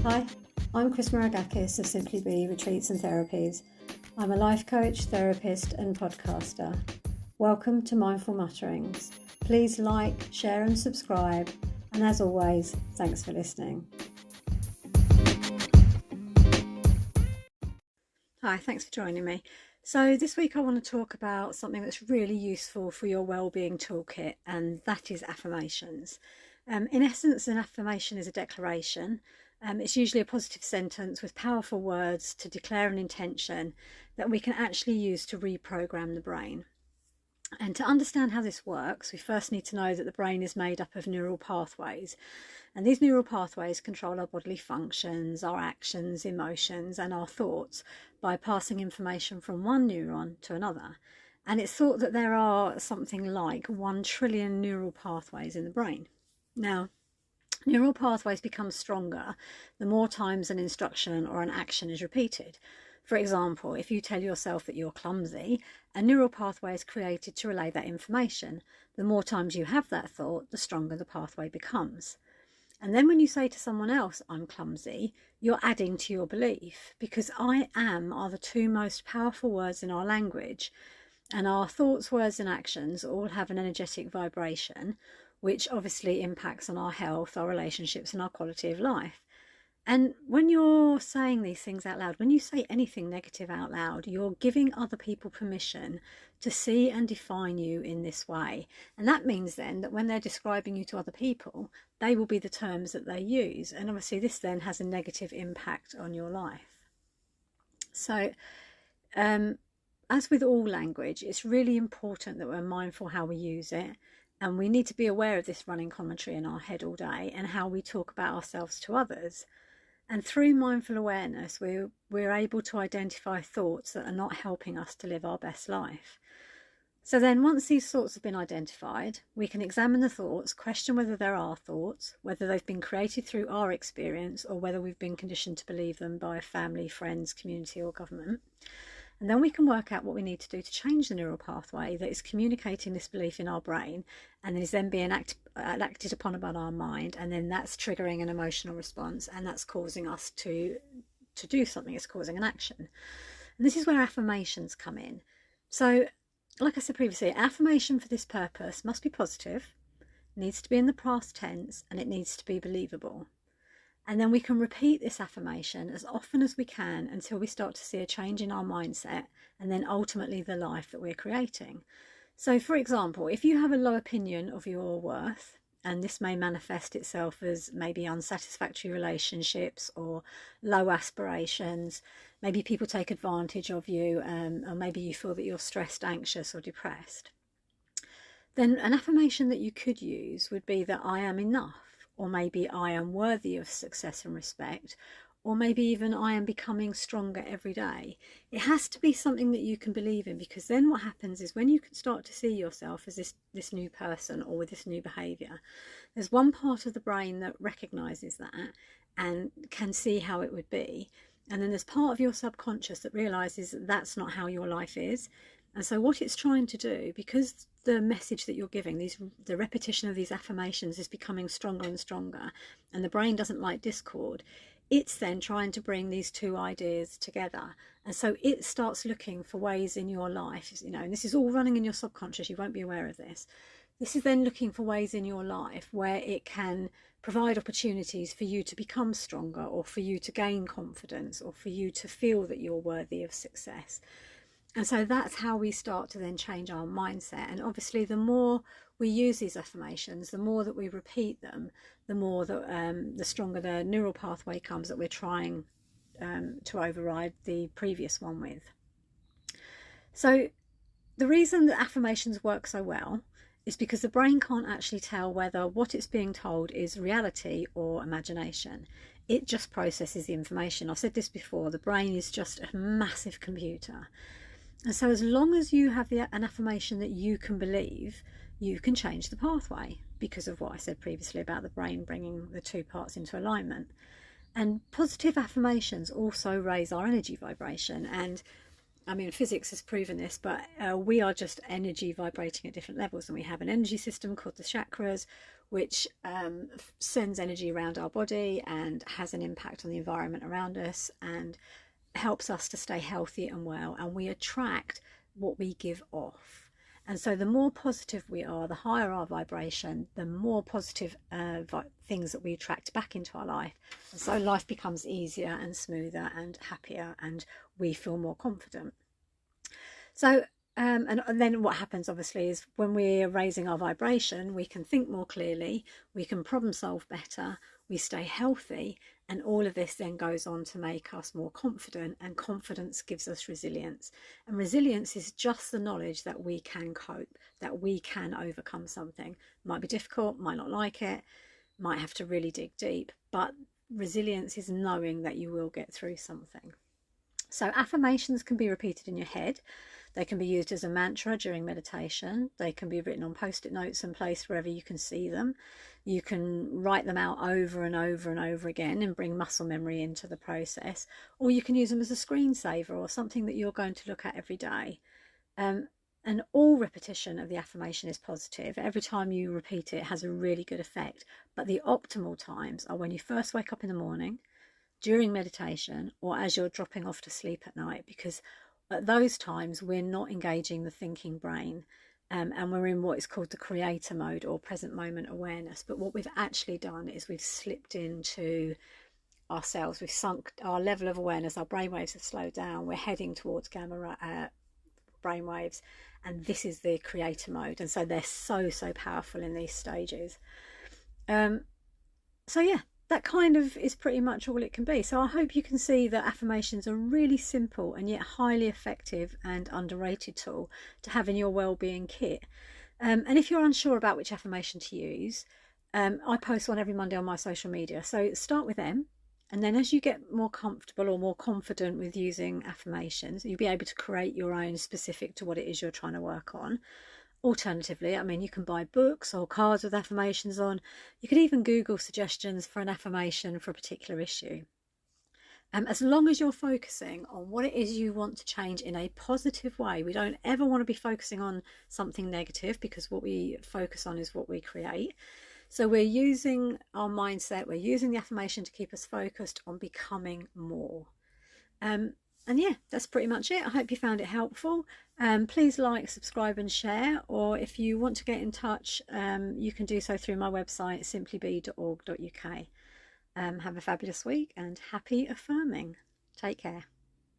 Hi, I'm Chris Maragakis of Simply Be Retreats and Therapies. I'm a life coach, therapist and podcaster. Welcome to Mindful Mutterings. Please like, share and subscribe. And as always, thanks for listening. Hi, thanks for joining me. So this week I want to talk about something that's really useful for your well-being toolkit, and that is affirmations. In essence, an affirmation is a declaration. It's usually a positive sentence with powerful words to declare an intention that we can actually use to reprogram the brain. And to understand how this works, we first need to know that the brain is made up of neural pathways. And these neural pathways control our bodily functions, our actions, emotions, and our thoughts by passing information from one neuron to another. And it's thought that there are something like 1 trillion neural pathways in the brain. Now, neural pathways become stronger the more times an instruction or an action is repeated. For example, if you tell yourself that you're clumsy, a neural pathway is created to relay that information. The more times you have that thought, the stronger the pathway becomes. And then when you say to someone else, I'm clumsy, you're adding to your belief, because I am are the two most powerful words in our language. And our thoughts, words and actions all have an energetic vibration, which obviously impacts on our health, our relationships and our quality of life. And when you're saying these things out loud, when you say anything negative out loud, you're giving other people permission to see and define you in this way. And that means then that when they're describing you to other people, they will be the terms that they use. And obviously this then has a negative impact on your life. So, as with all language, it's really important that we're mindful how we use it. And we need to be aware of this running commentary in our head all day and how we talk about ourselves to others. And through mindful awareness, we're able to identify thoughts that are not helping us to live our best life. So then once these thoughts have been identified, we can examine the thoughts, question whether they're our thoughts, whether they've been created through our experience or whether we've been conditioned to believe them by family, friends, community or government. And then we can work out what we need to do to change the neural pathway that is communicating this belief in our brain and is then being acted upon by our mind, and then that's triggering an emotional response and that's causing us to do something. It's causing an action. And this is where affirmations come in. So like I said previously, affirmation for this purpose must be positive, needs to be in the past tense, and it needs to be believable. And then we can repeat this affirmation as often as we can until we start to see a change in our mindset and then ultimately the life that we're creating. So for example, if you have a low opinion of your worth, and this may manifest itself as maybe unsatisfactory relationships or low aspirations, maybe people take advantage of you, or maybe you feel that you're stressed, anxious or depressed, then an affirmation that you could use would be that I am enough. Or maybe I am worthy of success and respect, or maybe even I am becoming stronger every day. It has to be something that you can believe in, because then what happens is when you can start to see yourself as this new person or with this new behaviour, there's one part of the brain that recognises that and can see how it would be. And then there's part of your subconscious that realises that that's not how your life is. And so what it's trying to do, because the message that you're giving, the repetition of these affirmations is becoming stronger and stronger, and the brain doesn't like discord, it's then trying to bring these two ideas together. And so it starts looking for ways in your life, and this is all running in your subconscious, you won't be aware of this. This is then looking for ways in your life where it can provide opportunities for you to become stronger, or for you to gain confidence, or for you to feel that you're worthy of success. And so that's how we start to then change our mindset. And obviously the more we use these affirmations, the more that we repeat them, the more that the stronger the neural pathway comes that we're trying to override the previous one with. So the reason that affirmations work so well is because the brain can't actually tell whether what it's being told is reality or imagination. It just processes the information. I've said this before, the brain is just a massive computer. And so as long as you have an affirmation that you can believe, you can change the pathway, because of what I said previously about the brain bringing the two parts into alignment. And positive affirmations also raise our energy vibration. And I mean, physics has proven this, but we are just energy vibrating at different levels, and we have an energy system called the chakras, which sends energy around our body and has an impact on the environment around us and helps us to stay healthy and well, and we attract what we give off. And so the more positive we are, the higher our vibration, the more positive things that we attract back into our life. And so life becomes easier and smoother and happier, and we feel more confident. So and then what happens obviously is when we're raising our vibration, we can think more clearly, we can problem solve better, we stay healthy, and all of this then goes on to make us more confident, and confidence gives us resilience. And resilience is just the knowledge that we can cope, that we can overcome something. Might be difficult, might not like it, might have to really dig deep, but resilience is knowing that you will get through something. So affirmations can be repeated in your head. They can be used as a mantra during meditation. They can be written on post-it notes and placed wherever you can see them. You can write them out over and over and over again and bring muscle memory into the process. Or you can use them as a screensaver or something that you're going to look at every day. And all repetition of the affirmation is positive. Every time you repeat it has a really good effect. But the optimal times are when you first wake up in the morning, during meditation, or as you're dropping off to sleep at night, because at those times we're not engaging the thinking brain, and we're in what is called the creator mode or present moment awareness. But what we've actually done is we've slipped into ourselves, we've sunk our level of awareness, our brainwaves have slowed down, we're heading towards gamma brainwaves, and this is the creator mode. And so they're so powerful in these stages. So yeah, that kind of is pretty much all it can be. So I hope you can see that affirmations are really simple and yet highly effective and underrated tool to have in your well-being kit. And if you're unsure about which affirmation to use, I post one every Monday on my social media. So start with them, and then as you get more comfortable or more confident with using affirmations, you'll be able to create your own specific to what it is you're trying to work on. Alternatively, I mean, you can buy books or cards with affirmations on. You could even Google suggestions for an affirmation for a particular issue. As long as you're focusing on what it is you want to change in a positive way. We don't ever want to be focusing on something negative, because what we focus on is what we create. So we're using our mindset, we're using the affirmation to keep us focused on becoming more. And yeah, that's pretty much it. I hope you found it helpful. Please like, subscribe and share, or if you want to get in touch, you can do so through my website, simplybe.org.uk. Have a fabulous week and happy affirming. Take care.